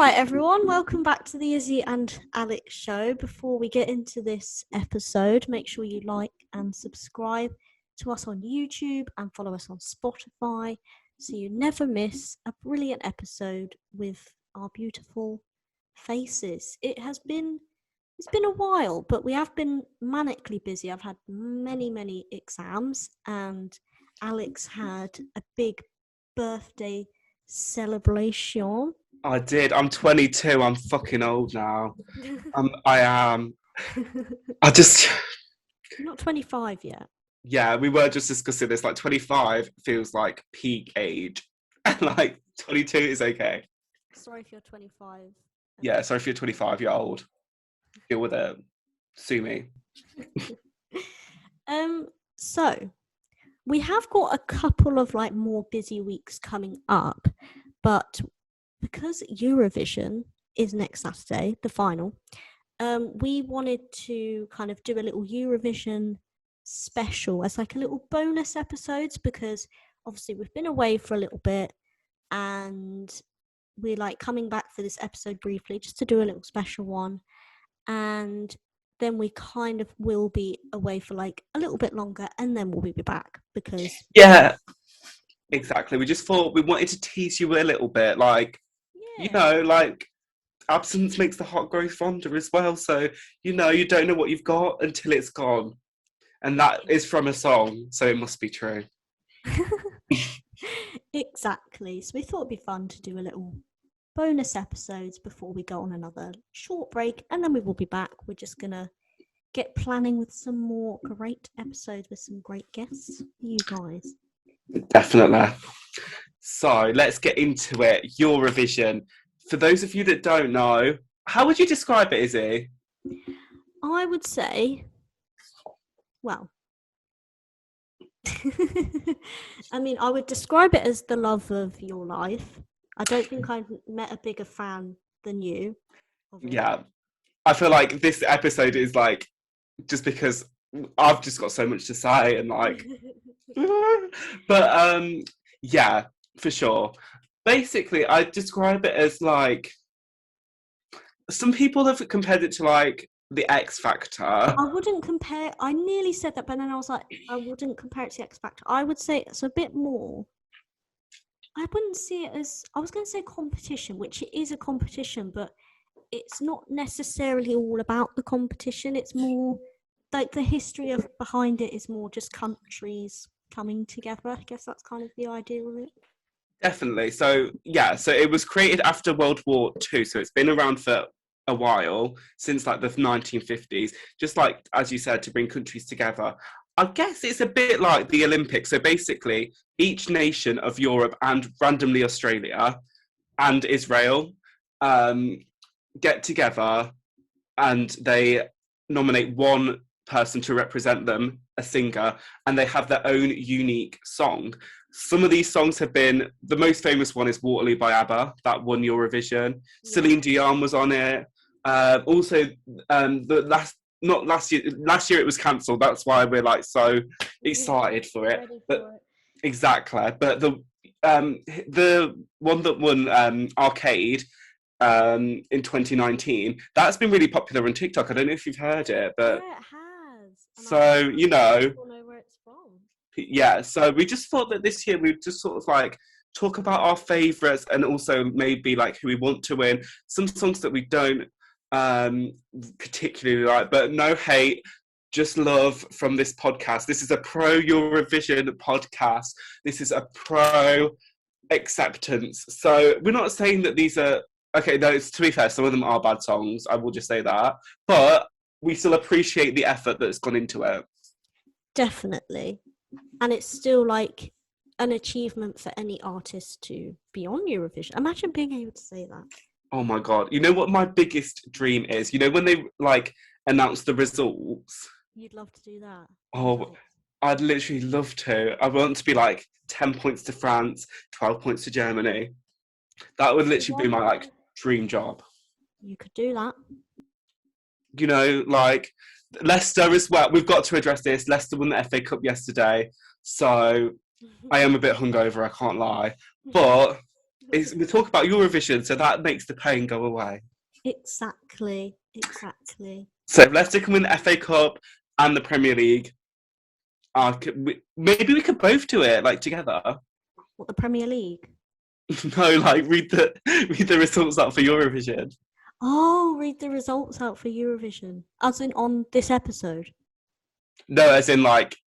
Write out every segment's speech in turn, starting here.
right, everyone, welcome back to the Izzy and Alex show. Before we get into this episode, make sure you like and subscribe to us on YouTube and follow us on Spotify so you never miss a brilliant episode with our beautiful faces. It's been a while, but we have been manically busy. I've had many exams, and Alex had a big birthday celebration. I did. I'm 22. I'm fucking old now. I am. I just. You're not 25 yet. Yeah, we were just discussing this. Like 25 feels like peak age, and like 22 is okay. Sorry if you're 25. Yeah, sorry if you're 25. You're old. Deal with it. Sue me. So we have got a couple of like more busy weeks coming up, but because Eurovision is next Saturday, the final, we wanted to kind of do a little Eurovision special as like a little bonus episodes, because obviously we've been away for a little bit and we're like coming back for this episode briefly just to do a little special one, and then we kind of will be away for like a little bit longer and then we'll be back because exactly. We just thought we wanted to tease you a little bit, like you know, like absence makes the heart grow fonder as well. So, you know, you don't know what you've got until it's gone. And that is from a song, so it must be true. Exactly. So we thought it'd be fun to do a little bonus episodes before we go on another short break, and then we will be back. We're just going to get planning with some more great episodes with some great guests for you guys. Definitely. So let's get into it. Eurovision. For those of you that don't know, how would you describe it, Izzy? I would say, well, I mean, I would describe it as the love of your life. I don't think I've met a bigger fan than you. Yeah. I feel like this episode is like, just because I've just got so much to say and like, but yeah, for sure. Basically, I describe it as like, some people have compared it to like the X Factor. I wouldn't compare, I nearly said that, but then I was like, I wouldn't compare it to the X Factor. I would say it's a bit more, I wouldn't see it as, I was going to say competition, which it is a competition, but it's not necessarily all about the competition. It's more like the history of behind it is more just countries coming together. I guess that's kind of the idea of it. Definitely. So, yeah, so it was created after World War II. So it's been around for a while, since like the 1950s, just like, as you said, to bring countries together. I guess it's a bit like the Olympics. So basically, each nation of Europe and randomly Australia and Israel get together and they nominate one person to represent them, a singer, and they have their own unique song. Some of these songs have been, the most famous one is Waterloo by ABBA, that won Eurovision. Yeah. Celine Dion was on it. Also, last year it was cancelled. That's why we're like so excited for it. Exactly. But the one that won Arcade in 2019, that's been really popular on TikTok. I don't know if you've heard it, but yeah, it has. So you know where it's from. Yeah, so we just thought that this year we'd just sort of like talk about our favourites and also maybe like who we want to win. Some songs that we don't particularly like, but no hate, just love from this podcast. This is a pro Eurovision podcast. This is a pro acceptance. So we're not saying that these are, okay, no, to be fair, some of them are bad songs. I will just say that. But we still appreciate the effort that's gone into it. Definitely. And it's still like an achievement for any artist to be on Eurovision. Imagine being able to say that. Oh my God. You know what my biggest dream is? You know when they like announce the results? You'd love to do that. Oh, I'd literally love to. I want to be like 10 points to France, 12 points to Germany. That would literally be my like dream job. You could do that. You know, like Leicester as well. We've got to address this. Leicester won the FA Cup yesterday. So I am a bit hungover, I can't lie. But we talk about Eurovision, so that makes the pain go away. Exactly. So Leicester can win the FA Cup and the Premier League. Maybe we could both do it, like, together. What, the Premier League? No, like, read the results out for Eurovision. Oh, read the results out for Eurovision. As in on this episode? No, as in, like,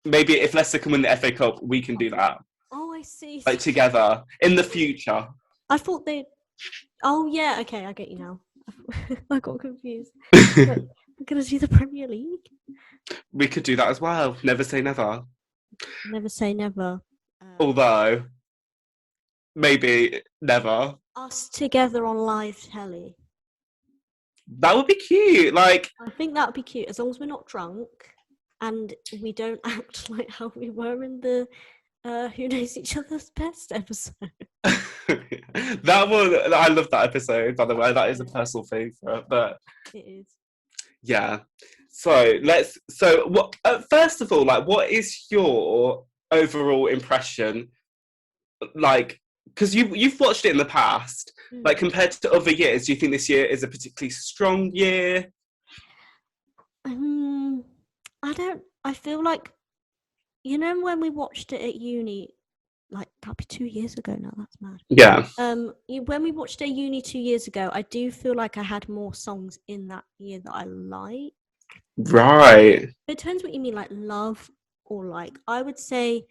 maybe if Leicester can win the FA Cup, we can do that. Oh, I see. Like, together, in the future. I thought they... Oh, yeah, okay, I get you now. I got confused. But we're going to do the Premier League? We could do that as well. Never say never. Never say never. Although, maybe never. Us together on live telly. That would be cute. Like, I think that would be cute, as long as we're not drunk and we don't act like how we were in the Who Knows Each Other's Best episode. That one, I love that episode, by the way. That is a personal favourite, but it is. Yeah. So what? First of all, like, what is your overall impression? Like, because you've watched it in the past, like, compared to other years, do you think this year is a particularly strong year? I feel like, when we watched it at uni, like, that'd be 2 years ago now, that's mad. Yeah. When we watched it at uni 2 years ago, I do feel like I had more songs in that year that I like. Right. It depends what you mean, like, love or like. I would say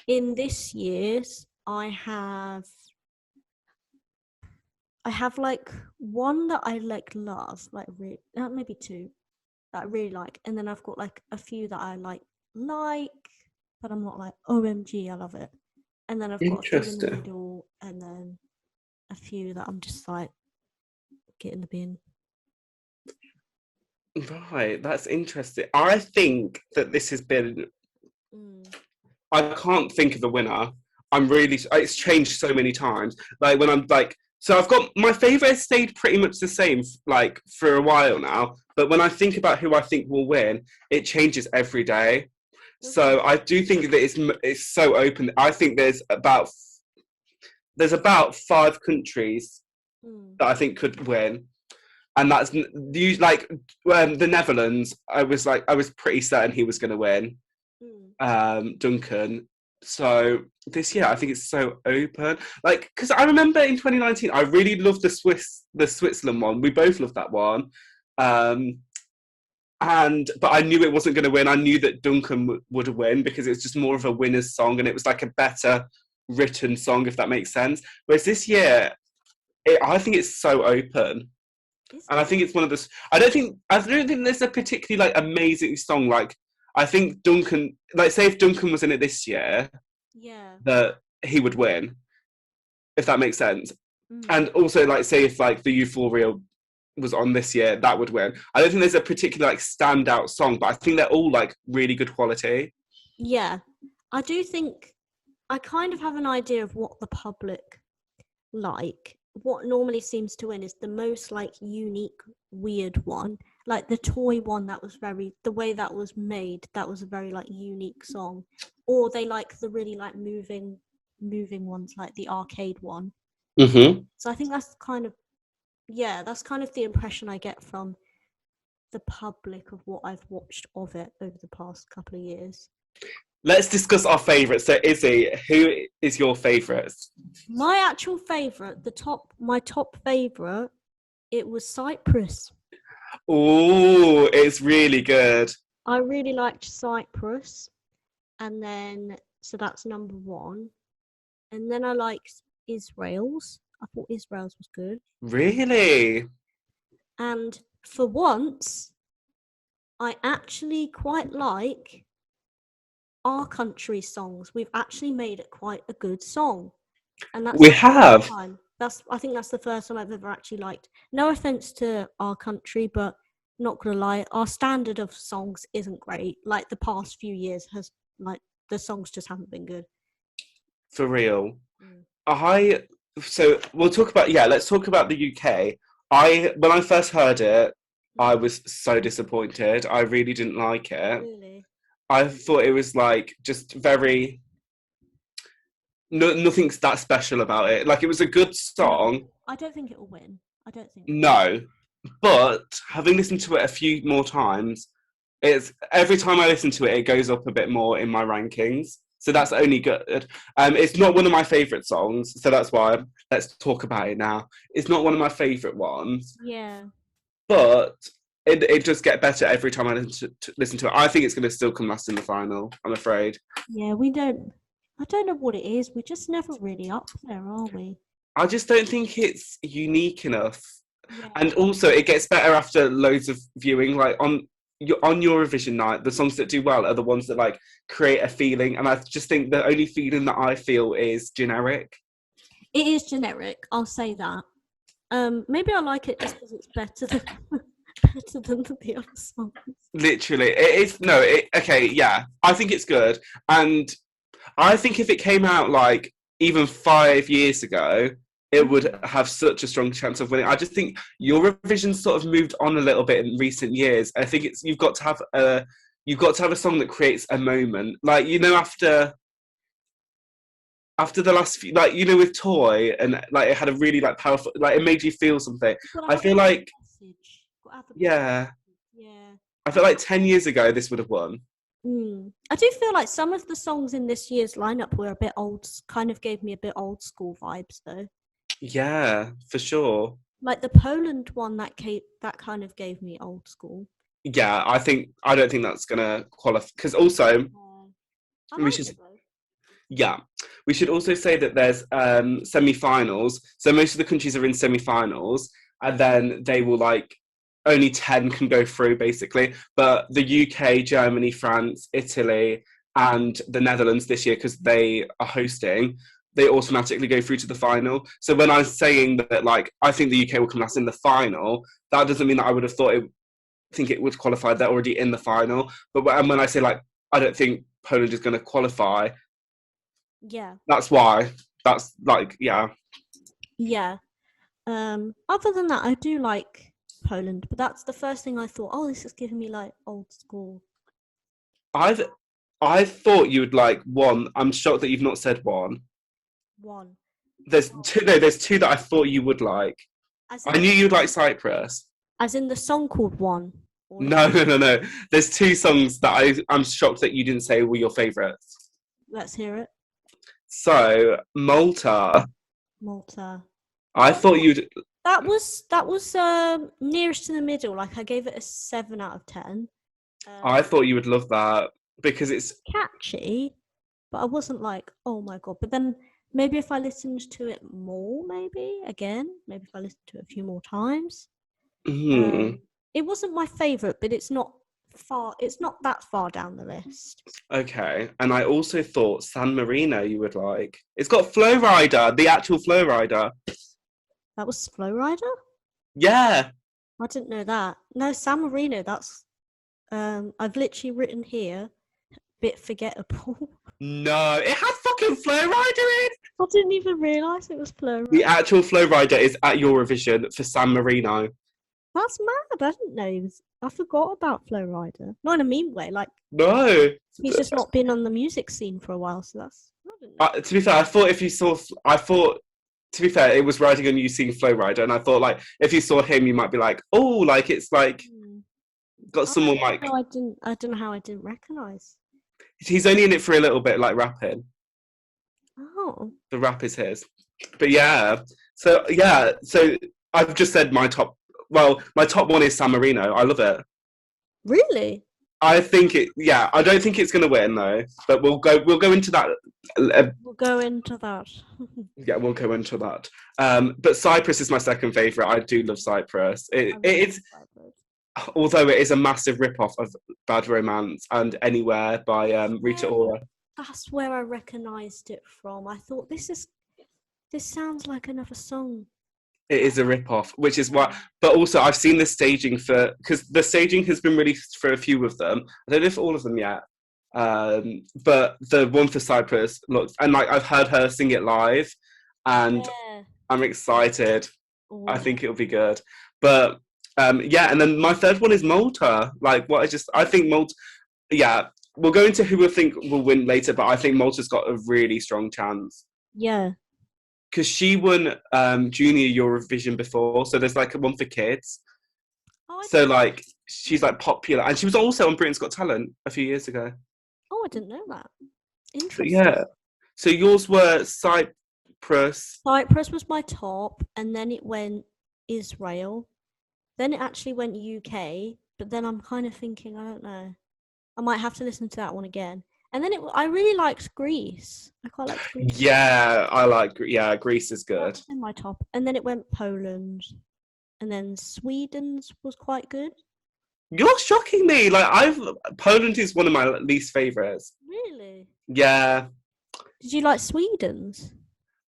in this year's, I have like one that I like love, like maybe two that I really like, and then I've got like a few that I like, but I'm not like OMG, I love it. And then I've got a few in the middle, and then a few that I'm just like, get in the bin. Right, that's interesting. I think that this has been. I can't think of a winner. It's changed so many times. Like, when I'm like, so I've got my favourite has stayed pretty much the same, like, for a while now. But when I think about who I think will win, it changes every day. So I do think that it's so open. I think there's about 5 countries that I think could win, and that's like the Netherlands. I was pretty certain he was going to win, Duncan. So this year, I think it's so open. Like, because I remember in 2019, I really loved the Switzerland one. We both loved that one. But I knew it wasn't going to win. I knew that Duncan would win because it was just more of a winner's song, and it was like a better written song, if that makes sense. Whereas this year, I think it's so open, and I think it's one of the. I don't think there's a particularly, like, amazing song. Like, I think Duncan, like, say if Duncan was in it this year, that he would win, if that makes sense. And also, like, say if, like, the Euphoria was on this year, that would win. I don't think there's a particular, like, standout song, but I think they're all, like, really good quality. Yeah, I do think I kind of have an idea of what the public like. What normally seems to win is the most, like, unique, weird one. Like the toy one, that was the way that was made, that was a very, like, unique song. Or they like the really, like, moving ones, like the arcade one. So I think that's kind of the impression I get from the public of what I've watched of it over the past couple of years. Let's discuss our favourites. So, Izzy, who is your favourite? My actual favourite, my top favourite, it was Cyprus. Oh, it's really good. I really liked Cyprus. And then, so that's number one. And then I liked Israel's. I thought Israel's was good. Really? And for once, I actually quite like our country songs. We've actually made it quite a good song, and that's we have. I think that's the first time I've ever actually liked. No offense to our country, but not gonna lie, our standard of songs isn't great. Like, the past few years has, like, the songs just haven't been good. For real. So let's talk about the UK. When I first heard it, I was so disappointed. I really didn't like it. Really? I thought it was, like, just very. No, nothing's that special about it. Like, it was a good No, song. I don't think it will win. I don't think so. No, but having listened to it a few more times, it's every time I listen to it, it goes up a bit more in my rankings. So that's only good. It's not one of my favorite songs, so that's why let's talk about it now. It's not one of my favorite ones, Yeah. but it just get better every time I listen to it. I think it's going to still come last in the final. I'm afraid. Yeah, we don't. I don't know what it is. We're just never really up there, are we? I just don't think it's unique enough. Yeah. And also, it gets better after loads of viewing. Like on Eurovision night, the songs that do well are the ones that like create a feeling. And I just think the only feeling that I feel is generic. It is generic. I'll say that. Maybe I like it just because it's better than better than the other songs. Literally, it is. No, okay, yeah. I think it's good, and I think if it came out like even 5 years ago, it would have such a strong chance of winning. I just think Eurovision sort of moved on a little bit in recent years. I think it's you've got to have a song that creates a moment, like after the last few, like with Toy, and like it had a really like powerful, like it made you feel something. I feel like Message. Gotta have the yeah, yeah. I feel like 10 years ago this would have won. I do feel like some of the songs in this year's lineup were a bit old, kind of gave me a bit old school vibes though. Yeah, for sure. Like the Poland one that kind of gave me old school. Yeah, I don't think that's gonna qualify because also I we like should it though. yeah we should also say that there's semi-finals. So most of the countries are in semi-finals, and then they will like only 10 can go through basically. But the UK, Germany, France, Italy, and the Netherlands this year, because they are hosting, they automatically go through to the final. So when I'm saying that like I think the UK will come last in the final, that doesn't mean that I would have thought think it would qualify. They're already in the final. But when I say like I don't think Poland is going to qualify, Yeah. that's why. That's like yeah. Yeah. Other than that, I do like Poland, but that's the first thing I thought. Oh, this is giving me like old school. I've I thought you would like one. I'm shocked that you've not said one. One. There's two. No, there's two that I thought you would like. As I in, knew you'd like Cyprus. as in the song called One. Or No, no, no, no. There's two songs that I'm shocked that you didn't say were your favourites. let's hear it. So Malta. Malta. I thought you'd. That was nearest to the middle. Like I gave it a 7 out of 10. I thought you would love that because it's Catchy, but I wasn't like, oh my god. But then maybe if I listened to it more, maybe if I listened to it a few more times, it wasn't my favorite, but it's not far. It's not that far down the list. okay. And I also thought San Marino you would like. It's got Flow Rider, the actual Flow Rider. That was Flow Rider. Yeah. I didn't know that. No, San Marino. That's I've literally written here, bit forgettable. No, it had fucking Flow Rider in. I didn't even realise it was Flow Rider. The actual Flow Rider is at Eurovision for San Marino. That's mad. I didn't know he was. I forgot about Flow Rider. Not in a mean way. Like No. he's just not been on the music scene for a while. So that's. I didn't know. To be fair, I thought if you saw, I thought, to be fair, it was riding on you seeing Flow Rider, and I thought like if you saw him, you might be like, oh, like it's like got someone like. No, I didn't. I don't know how I didn't recognise. He's only in it for a little bit, like rapping. Oh. The rap is his, but yeah. So yeah, so I've just said my top. Well, my top one is San Marino. I love it. Really? I think it. Yeah, I don't think it's going to win though. But we'll go. We'll go into that. We'll go into that. Yeah, we'll go into that. But Cyprus is my second favourite. I do love Cyprus. It's although it is a massive rip-off of Bad Romance and Anywhere by Rita Ora. That's where I recognised it from. I thought this sounds like another song. It is a rip-off, which is why. But also, I've seen the staging because the staging has been released for a few of them. I don't know if all of them yet. But the one for Cyprus looks, and like I've heard her sing it live, and I'm excited. Oh, I think it'll be good. But yeah, and then my third one is Malta. Like I think Malta. Yeah, we'll go into who we think will win later, but I think Malta's got a really strong chance. Yeah. Because she won junior Eurovision before, so there's like a one for kids. Oh, I So didn't. like she's like popular, and she was also on Britain's Got Talent a few years ago. Oh, I didn't know that. But Interesting. yeah, so yours were Cyprus. Cyprus was my top, and then it went Israel. Then it actually went UK, but then I'm kind of thinking, I don't know. I might have to listen to that one again. And then I really liked Greece. I quite liked Greece. Yeah, I like. Yeah, Greece is That good. was in my top. And then it went Poland. And then Sweden's was quite good. You're shocking me. Like I've Poland is one of my least favorites. Really? Yeah, Did you like Sweden's?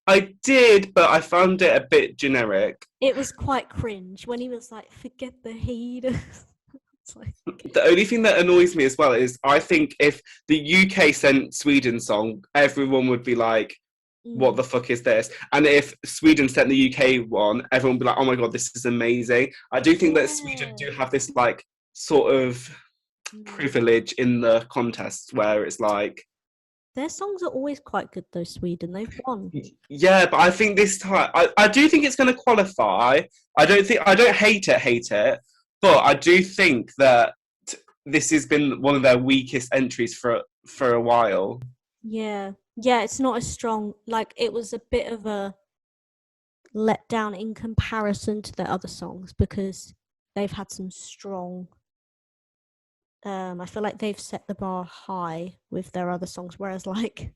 I did, but I found it a bit generic. It was quite cringe when he was like, forget the haters. It's like, The only thing that annoys me as well is I think if the UK sent Sweden song, everyone would be like, what the fuck is this? And if Sweden sent the UK one, everyone would be like, oh my god, this is amazing. I do think that Sweden yeah. do have this like sort of Mm. privilege in the contest where it's like, Their songs are always quite good though, Sweden. They've won. yeah, but I think this time I do think it's going to qualify. I don't hate it, but I do think that this has been one of their weakest entries for a while. Yeah. Yeah, it's not as strong. Like, it was a bit of a letdown in comparison to their other songs because they've had some strong. I feel like they've set the bar high with their other songs, whereas like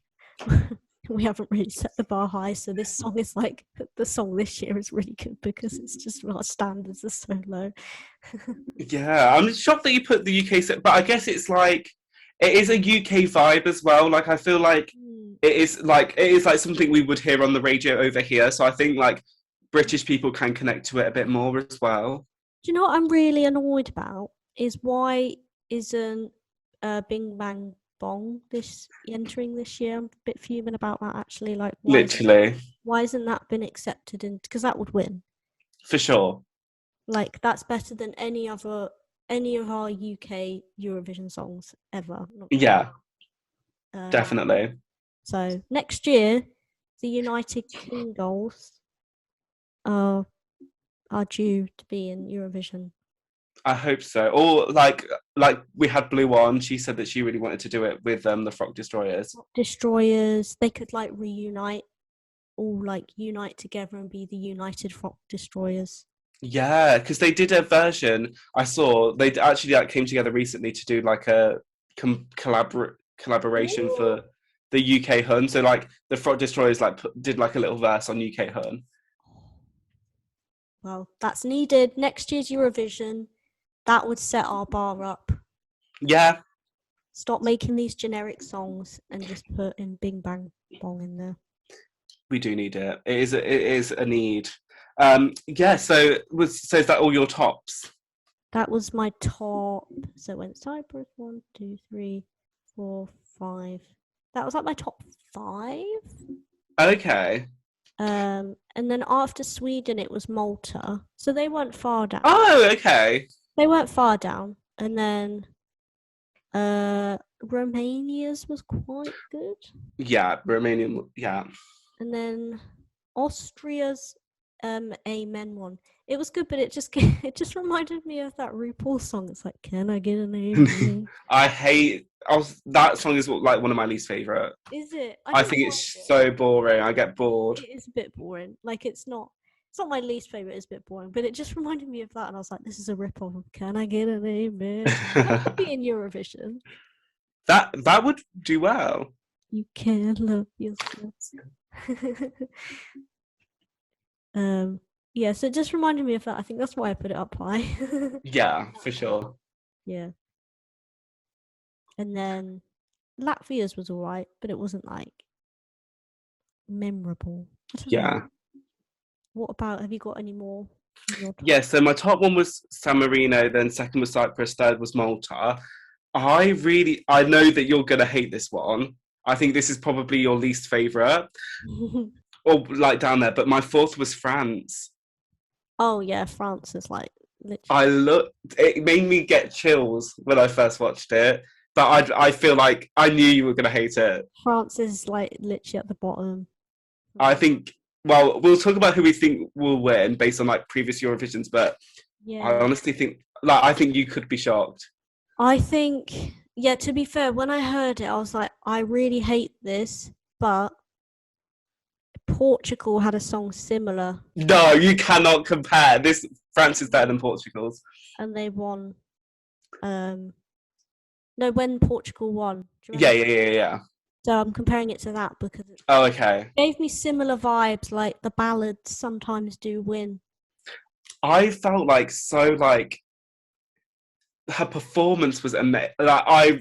we haven't really set the bar high. So this song is like the song this year is really good because it's just our standards are so low. Yeah, I'm shocked that you put the UK set, but I guess it's like it is a UK vibe as well. Like I feel like Mm. it is like something we would hear on the radio over here. So I think like British people can connect to it a bit more as well. Do you know what I'm really annoyed about? Is why isn't Bing Bang Bong this entering this year? I'm a bit fuming about that actually. Like, Literally, why isn't that been accepted? In because that would win. for sure. Like, that's better than any of our UK Eurovision songs ever. Not gonna Yeah, lie. definitely. So next year, the United Kingdoms are are due to be in Eurovision. I hope so. Or like we had Blue on. She said that she really wanted to do it with the Frog Destroyers. Destroyers, they could like reunite, all like unite together and be the United Frog Destroyers. Yeah, because they did a version. I saw they actually like came together recently to do like a collaboration Ooh. for the UK Hun. So like the Frog Destroyers like did like a little verse on UK Hun. Well, that's needed. Next year's Eurovision, that would set our bar up. Yeah, Stop making these generic songs and just put in Bing Bang Bong in there. we do need it. It is a need. Yeah. So is that all your tops? That was my top. So it went Cyprus, 1, 2, 3, 4, 5. That was like my top 5. Okay. And then after Sweden, it was Malta. So they weren't far down. Oh, okay. They weren't far down. And then Romania's was quite good. Yeah, Romanian. Yeah. And then Austria's Amen one. It was good, but it just reminded me of that RuPaul song. It's like, can I get an amen? I hate. That song is like one of my least favorite. Is it? I don't think mind it's it. so boring. I get bored. It is a bit boring. Like, it's not my least favorite. It's a bit boring, but it just reminded me of that, and I was like, this is a rip off of Can I Get an Amen? That could be in Eurovision. That would do well. You can't love yourself. Yeah, so it just reminded me of that. I think that's why I put it up high. Yeah, for sure. Yeah. And then Latvia's was alright, but it wasn't like memorable. I don't know. Yeah. What about, have you got any more? Yeah, so my top one was San Marino, then second was Cyprus, third was Malta. I know that you're gonna hate this one. I think this is probably your least favourite. Or like down there, but my fourth was France. Oh yeah, France is like It made me get chills when I first watched it, but I feel like I knew you were gonna hate it. France is like literally at the bottom. I think, well, we'll talk about who we think will win based on like previous Eurovisions, but I Yeah. honestly think, like, I think you could be shocked. I think, yeah, to be fair, when I heard it, I was like, I really hate this, but Portugal had a song similar No, you cannot compare. This France is better than Portugal's. and they won. Um, no, when Portugal won. Do you Yeah, remember? yeah, yeah, yeah. So I'm comparing it to that because it Oh, okay. gave me similar vibes, like the ballads sometimes do win. I felt like so like her performance was amazing. Like I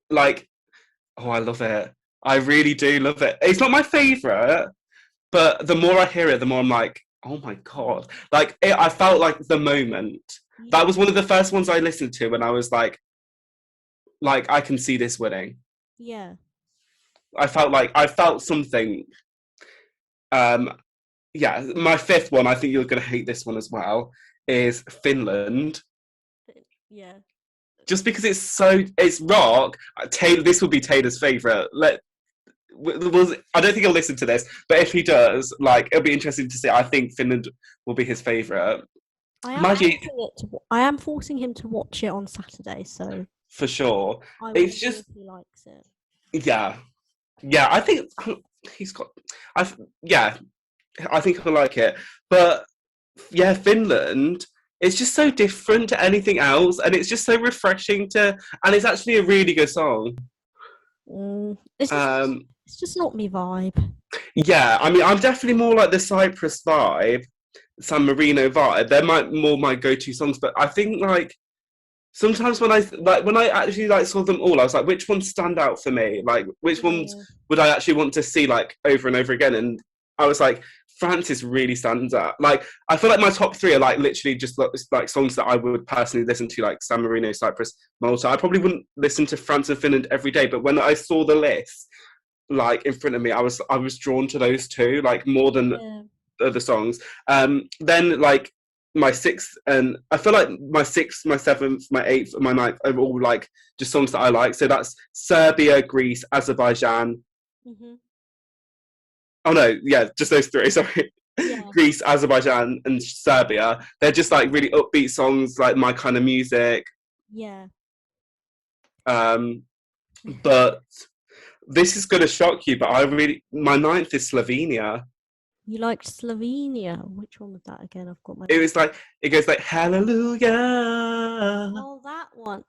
like. Oh, I love it. I really do love it. It's not my favorite, but the more I hear it, the more I'm like, oh my god! Like I felt like the moment. That Yeah, was one of the first ones I listened to when I was like I can see this winning. yeah. I felt something. Um, yeah, my fifth one. I think you're going to hate this one as well. Is Finland. Yeah. Just because it's rock. Taylor, this will be Taylor's favorite. I don't think he'll listen to this, but if he does, like, it'll be interesting to see. I think Finland will be his favorite. Mind you, I am forcing him to watch it on Saturday, so for sure. I will It's see just, if he likes it. yeah, yeah. I think he's got. I yeah, I think he'll like it. But yeah, Finland. It's just so different to anything else, and it's just so refreshing to. And it's actually a really good song. Mm, it's just Um, it's just not me vibe. yeah, I mean, I'm definitely more like the Cyprus vibe, San Marino vibe. They're more my go-to songs, but I think like sometimes when I actually like saw them all, I was like, which ones stand out for me? Like, which ones Yeah, would I actually want to see like over and over again? And I was like, Francis really stands out. Like, I feel like my top three are like literally just like songs that I would personally listen to, like San Marino, Cyprus, Malta. I probably wouldn't listen to France and Finland every day, but when I saw the list like in front of me, I was drawn to those two like more than yeah, other songs. Then like my sixth, and I feel like my sixth, my seventh, my eighth, and my ninth are all like just songs that I like. So that's Serbia, Greece, Azerbaijan. hmm Oh no, yeah, just those three. Sorry. yeah, Greece, Azerbaijan, and Serbia. They're just like really upbeat songs, like my kind of music. yeah. Um, but this is going to shock you, but my ninth is Slovenia. You liked Slovenia. Which one was that again? I've got my. It was like it goes like hallelujah, Oh, that one.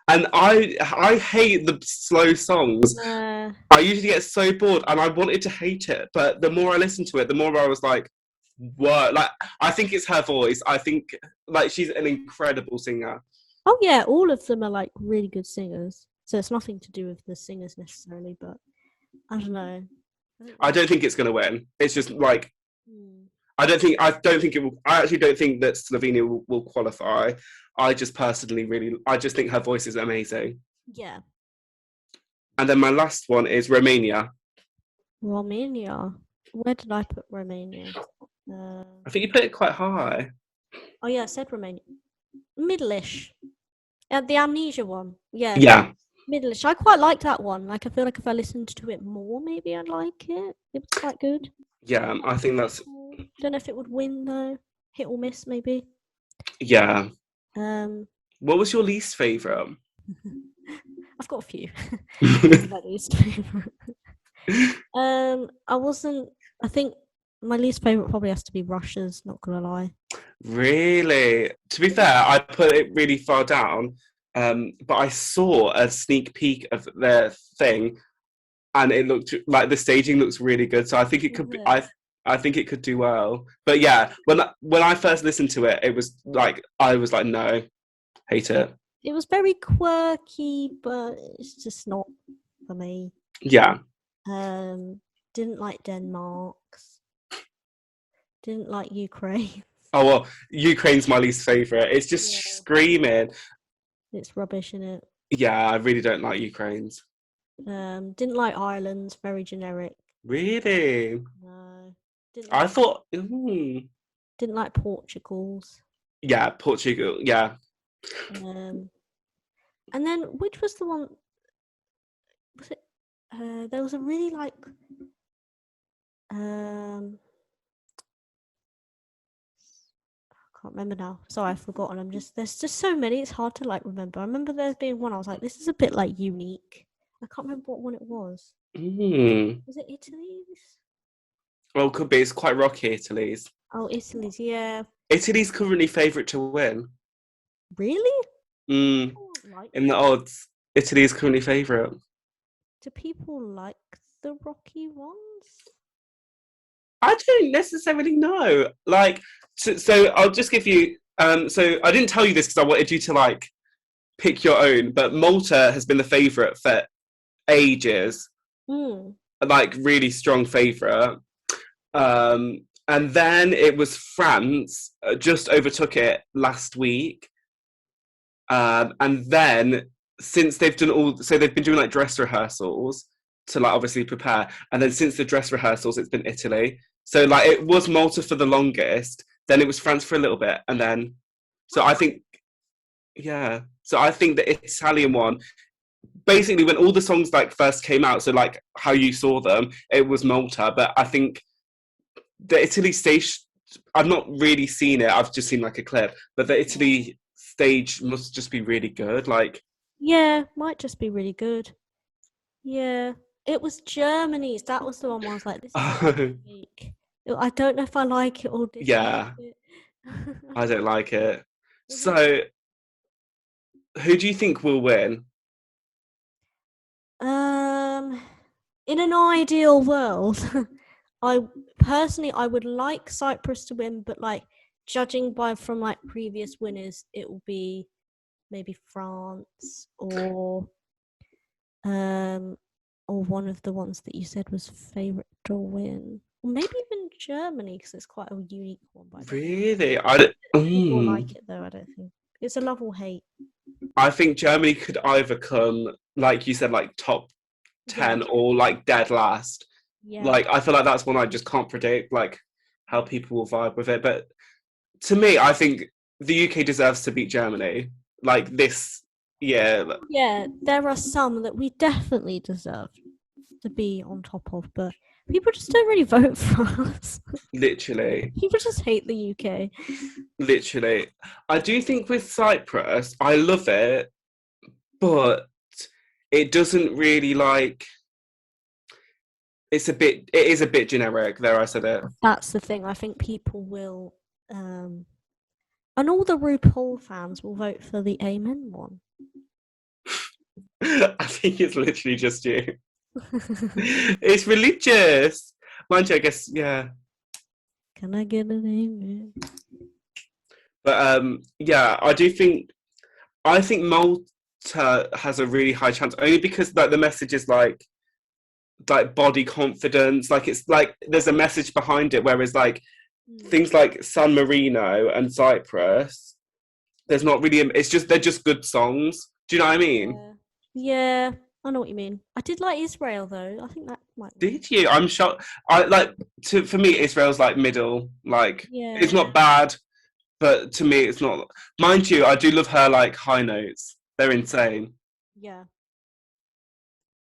and I hate the slow songs. Nah. I usually get so bored, and I wanted to hate it, but the more I listened to it, the more I was like, "What?" Like I think it's her voice. I think like she's an incredible singer. Oh yeah, all of them are like really good singers. So it's nothing to do with the singers necessarily, but I don't know. I think I don't think it's going to win. It's just like Hmm. I don't think it will. I actually don't think that Slovenia will qualify. I just personally I just think her voice is amazing. Yeah, And then my last one is Romania. Romania. Where did I put Romania? I think you put it quite high. Oh yeah, I said Romania. Middle-ish. The Amnesia one. Yeah, Yeah, middle-ish. I quite liked that one. Like, I feel like if I listened to it more, maybe I'd like it. It was quite good. yeah. I think that's Don't know if it would win though. Hit or miss, maybe. yeah. Um, What was your least favorite? I've got a few. This is my least favorite. I wasn't. I think my least favorite probably has to be Russia's. Not gonna lie. Really? To be fair, I put it really far down. But I saw a sneak peek of their thing, and it looked like the staging looks really good. So I think it Is could be. it? I think it could do well. But yeah, when I first listened to it, it was like I was like, no, hate it. It was very quirky, but it's just not for me. Yeah. Um, didn't like Denmark's. Didn't like Ukraine. Oh well, Ukraine's my least favorite. It's just Yeah, screaming. it's rubbish in it. Yeah, I really don't like Ukraine's. Didn't like Ireland's. Very generic. Really? No. Didn't I like. thought, Didn't like Portugal's. yeah, Portugal. Yeah, Um, and then which was the one? Was it? There was a really like Um, I can't remember now. Sorry, I've forgotten. There's just so many. It's hard to like remember. I remember there being one. I was like, this is a bit like unique. I can't remember what one it was. Mm. Was it Italy's? Well, could be. It's quite rocky, Italy's. Oh, Italy's. Yeah. Italy's currently favourite to win. Really? Mm. Like In the odds, Italy is currently favourite. Do people like the rocky ones? I don't necessarily know. Like, so I'll just give you. So I didn't tell you this because I wanted you to like pick your own. But Malta has been the favourite for ages. Mm. Like, really strong favourite. And then it was France just overtook it last week. And then since they've done so they've been doing like dress rehearsals to like obviously prepare. And then since the dress rehearsals, it's been Italy. So like it was Malta for the longest, then it was France for a little bit, and then so I think yeah. So I think the Italian one, basically when all the songs like first came out, so like how you saw them, it was Malta. But I think the Italy stage, I've not really seen it. I've just seen like a clip. But the Italy stage must just be really good. Like Yeah, might just be really good. Yeah. It was Germany's. That was the one where I was like, this is fake. I don't know if I like it or dislike yeah, it. I don't like it. Was it? So who do you think will win? Um, in an ideal world, I personally I would like Cyprus to win, but like judging by from like previous winners, it will be maybe France um or one of the ones that you said was favorite to win, or maybe even Germany because it's quite a unique one. But I don't know. Really? People like it though. I don't think it's a love or hate. I think Germany could either come, like you said, like top Yeah, 10 or like dead last. yeah, Like, I feel like that's one I just can't predict, like how people will vibe with it. But to me, I think the UK deserves to beat Germany. Like this year, yeah. There are some that we definitely deserve to be on top of, but people just don't really vote for us. literally, People just hate the UK. literally. I do think with Cyprus, I love it, but it doesn't really like. It is a bit generic. There, I said it. That's the thing. I think people will, and all the RuPaul fans will vote for the Amen one. I think it's literally just you. It's religious. Mind you, I guess, yeah. Can I get an Amen? But yeah, I think Malta has a really high chance only because like the message is like body confidence, like it's like there's a message behind it, whereas like things like San Marino and Cyprus, there's not really it's just they're just good songs. Do you know what I mean? Yeah, I know what you mean. I did like Israel though. I think that might win. Did you? I'm shocked. I like for me Israel's like middle, like it's Yeah, not bad, but to me it's not. Mind you, I do love her like high notes. They're insane. yeah.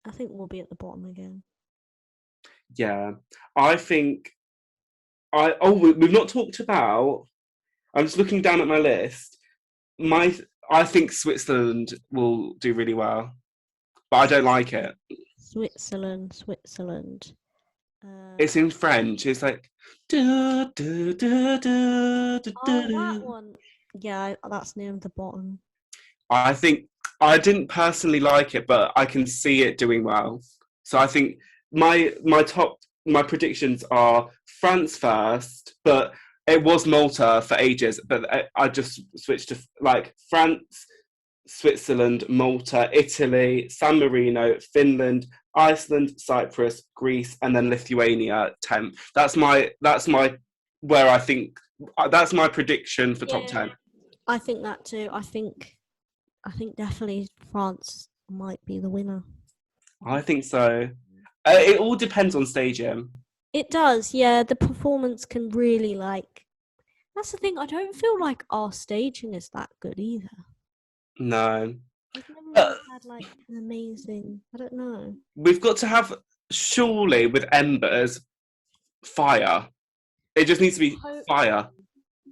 I think we'll be at the bottom again. Yeah, I think we've not talked about. I'm just looking down at my list. My I think Switzerland will do really well, but I don't like it. Switzerland. It's in French. It's like do, do, do, do, do, Oh, that do. one. Yeah, that's near the bottom. I think I didn't personally like it, but I can see it doing well. So I think my predictions are France first, but it was Malta for ages. But I just switched to like France, Switzerland, Malta, Italy, San Marino, Finland, Iceland, Cyprus, Greece, and then Lithuania 10th. That's my where I think that's my prediction for top 10. I think that too. I think definitely France might be the winner. I think so. It all depends on stadium. It does, yeah. The performance can really like. That's the thing. I don't feel like our staging is that good either. No. We've never really had like an amazing. I don't know. We've got to have, surely with Embers, fire. It just needs to be fire.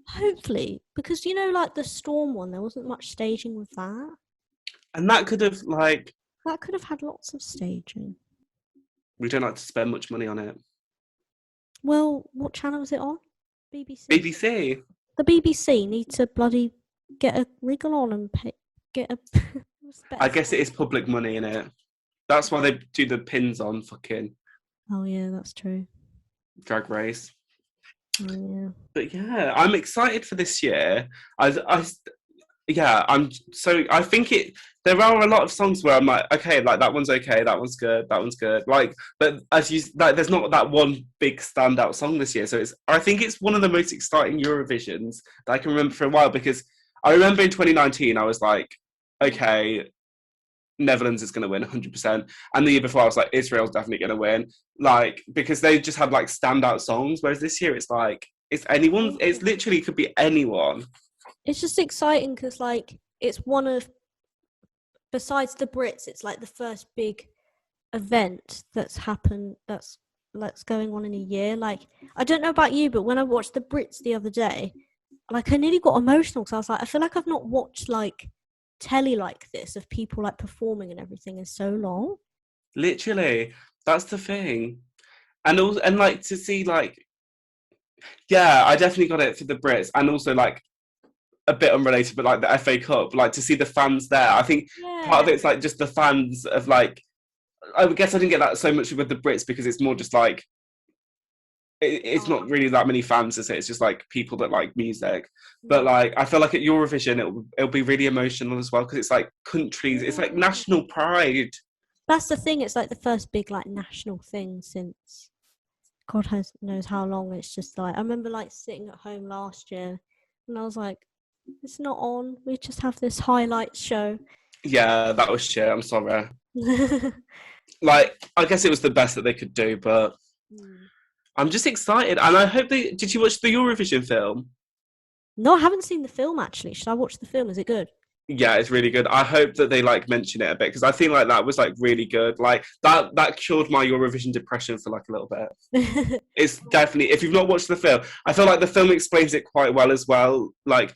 Hopefully, because like the Storm one, there wasn't much staging with that. And that could have had lots of staging. we don't like to spend much money on it. Well, what channel was it on? BBC. BBC. The BBC need to bloody get a wriggle on and get a. I guess it is public money, innit? That's why they do the pins on fucking. Oh yeah, that's true. Drag Race. Oh yeah. But yeah, I'm excited for this year. I think there are a lot of songs where I'm like, okay, like that one's okay, that one's good, that one's good. Like, but there's not that one big standout song this year. So I think it's one of the most exciting Eurovisions that I can remember for a while, because I remember in 2019 I was like, okay, Netherlands is going to win 100%. And the year before I was like, Israel's definitely going to win. Like, because they just had like standout songs. Whereas this year it's like, it's anyone, it's literally could be anyone. It's just exciting because like it's one of, besides the Brits, it's like the first big event that's happened that's going on in a year. Like, I don't know about you, but when I watched the Brits the other day, like I nearly got emotional because I was like, I feel like I've not watched like telly like this of people like performing and everything in so long. Literally, that's the thing. And also, and like to see like, yeah, I definitely got it for the Brits, and also like a bit unrelated, but like the FA Cup, like to see the fans there. I think part of it's like just the fans of like, I guess I didn't get that so much with the Brits because it's more just like, it's not really that many fans, is it? It's just like people that like music. But like, I feel like at Eurovision, it'll be really emotional as well because it's like countries, it's like national pride. That's the thing. It's like the first big like national thing since God knows how long. It's just like I remember like sitting at home last year, and I was like, "It's not on. We just have this highlights show." Yeah, that was shit. I'm sorry. Like, I guess it was the best that they could do, but I'm just excited, and I hope they. Did you watch the Eurovision film? No, I haven't seen the film actually. Should I watch the film? Is it good? Yeah, it's really good. I hope that they like mention it a bit because I think like that was like really good. Like that cured my Eurovision depression for like a little bit. It's definitely, if you've not watched the film, I feel like the film explains it quite well as well. Like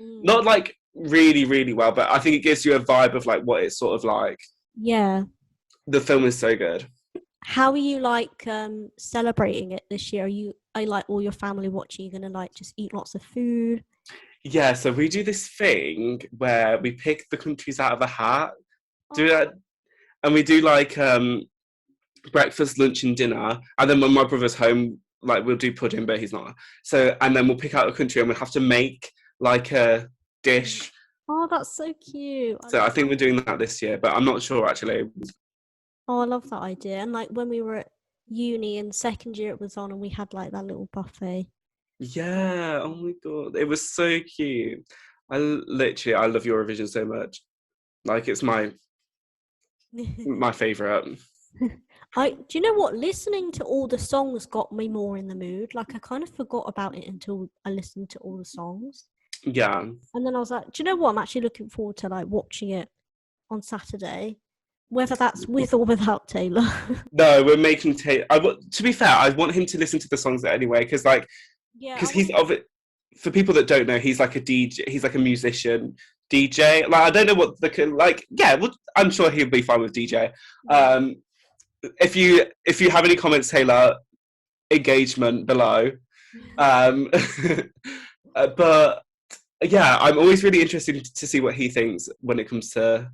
not like really, really well, but I think it gives you a vibe of like what it's sort of like. Yeah. The film is so good. How are you like celebrating it this year? Are you like all your family watching? You're gonna like just eat lots of food? Yeah, so we do this thing where we pick the countries out of a hat. Do that, and we do like breakfast, lunch, and dinner. And then when my brother's home, like we'll do pudding, but he's not. So and then we'll pick out a country, and we'll have to make like a dish. Oh, that's so cute. I think we're doing that this year, but I'm not sure actually. Oh, I love that idea. And like when we were at uni in second year, it was on, and we had like that little buffet. Yeah. Oh my god, it was so cute. I love Eurovision so much. Like it's my favorite. Do you know what? Listening to all the songs got me more in the mood. Like I kind of forgot about it until I listened to all the songs. Yeah. And then I was like, do you know what? I'm actually looking forward to like watching it on Saturday, whether that's with or without Taylor. No, we're making Taylor. To be fair, I want him to listen to the songs anyway, because like, because he's of it. For people that don't know, he's like a DJ. He's like a musician, DJ. Like I don't know what Yeah, well, I'm sure he'll be fine with DJ. If you have any comments, Taylor, engagement below. But yeah, I'm always really interested to see what he thinks when it comes to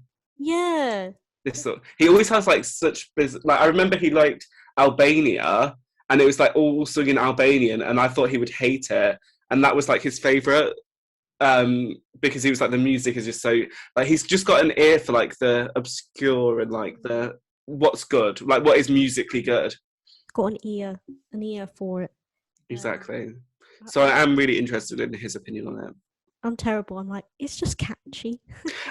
this sort. He always has like such like I remember he liked Albania, and it was like all sung in Albanian, and I thought he would hate it, and that was like his favorite. Because he was like the music is just so like he's just got an ear for like the obscure and like the what's good, like what is musically good. Got an ear for it. Exactly. So I am really interested in his opinion on it. I'm terrible. I'm like, it's just catchy.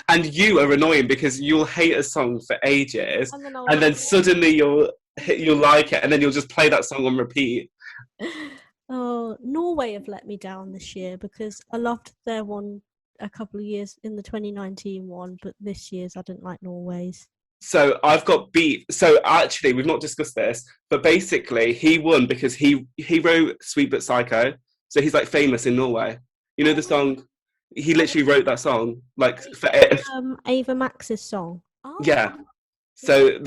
And you are annoying because you'll hate a song for ages, and then suddenly you'll like it, and then you'll just play that song on repeat. Oh, Norway have let me down this year because I loved their one a couple of years in the 2019 one, but this year's I didn't like Norway's. So I've got beat. So actually, we've not discussed this, but basically, he won because he wrote "Sweet But Psycho." So he's like famous in Norway. You know the song. He literally wrote that song, like for Ava Max's song. Oh, yeah. So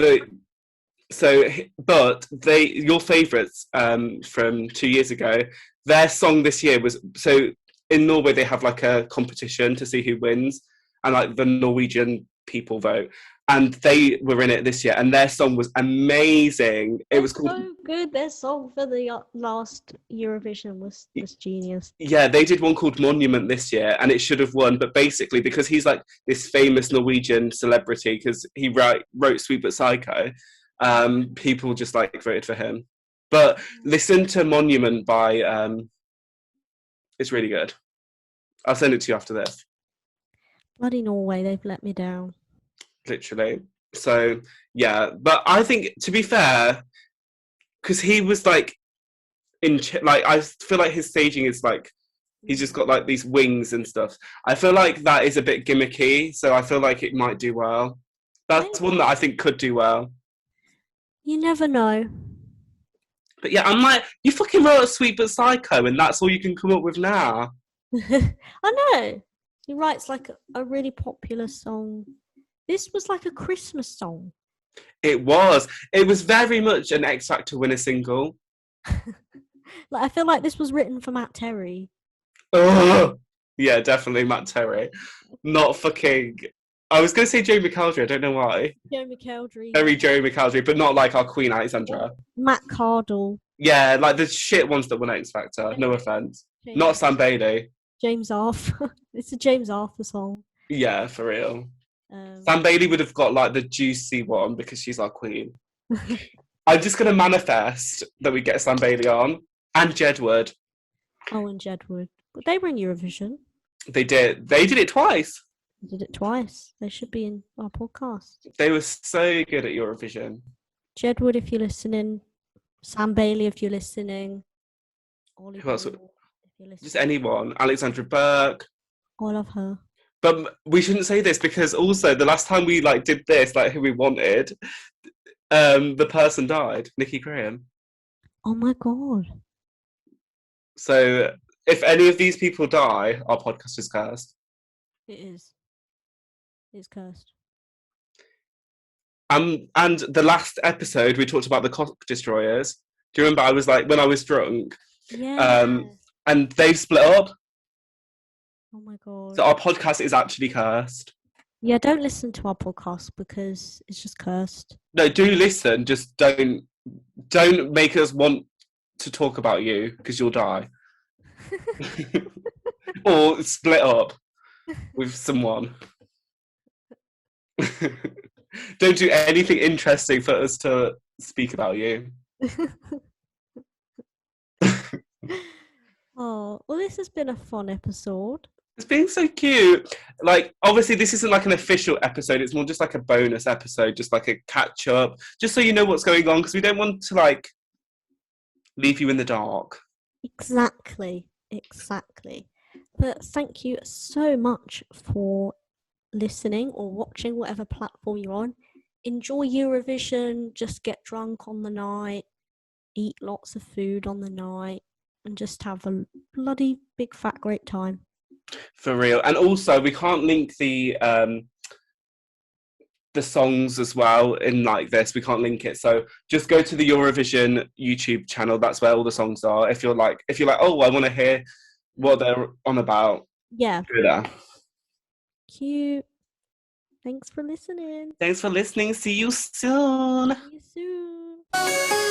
but your favourites from 2 years ago, their song this year was so in Norway they have like a competition to see who wins, and like the Norwegian people vote, and they were in it this year, and their song was amazing. It was called so good. Their song for the last Eurovision was genius. yeah, they did one called Monument this year, and it should have won, but basically because he's like this famous Norwegian celebrity because he wrote Sweet But Psycho, people just like voted for him. But listen to Monument by it's really good. I'll send it to you after this. Bloody Norway, they've let me down. Literally. So yeah, but I think to be fair, because he was like like I feel like his staging is like he's just got like these wings and stuff. I feel like that is a bit gimmicky, so I feel like it might do well. That's one that I think could do well. You never know. But yeah, I'm like, you fucking wrote a Sweet But Psycho, and that's all you can come up with now. I know. He writes like a really popular song. This was like a Christmas song. It was. It was very much an X Factor winner single. Like I feel like this was written for Matt Terry. Oh, yeah, definitely Matt Terry. Not fucking. I was going to say Joe McElderry. I don't know why. Joe McElderry. Very Joe McElderry, but not like our Queen Alexandra. Matt Cardle. Yeah, like the shit ones that won X Factor. No offense. Not Sam Bailey. James Arthur. It's a James Arthur song. Yeah, for real. Sam Bailey would have got like the juicy one because she's our queen. I'm just going to manifest that we get Sam Bailey on and Jedward. Oh, and Jedward. But they were in Eurovision. They did. They did it twice. They did it twice. They should be in our podcast. They were so good at Eurovision. Jedward, if you're listening. Sam Bailey, if you're listening. Ollie Who else? Ball, if you're listening. Just anyone. Alexandra Burke. I love her. But we shouldn't say this because also the last time we like did this, like who we wanted, the person died, Nikki Graham. Oh my god. So if any of these people die, our podcast is cursed. It is. It's cursed. And the last episode we talked about the cock destroyers. Do you remember I was like when I was drunk? Yeah. And they've split up. Oh my god. So our podcast is actually cursed. Yeah, don't listen to our podcast because it's just cursed. No, do listen. Just don't make us want to talk about you because you'll die. Or split up with someone. Don't do anything interesting for us to speak about you. Oh, well, this has been a fun episode. It's been so cute. Like, obviously, this isn't like an official episode. It's more just like a bonus episode, just like a catch up, just so you know what's going on, because we don't want to like leave you in the dark. Exactly. But thank you so much for listening or watching, whatever platform you're on. Enjoy Eurovision. Just get drunk on the night. Eat lots of food on the night. And just have a bloody big fat great time. For real. And also, we can't link the songs as well in like this. We can't link it. So just go to the Eurovision YouTube channel. That's where all the songs are. If you're like, oh, I want to hear what they're on about. Yeah. Go there. Cute. Thanks for listening. Thanks for listening. See you soon. See you soon.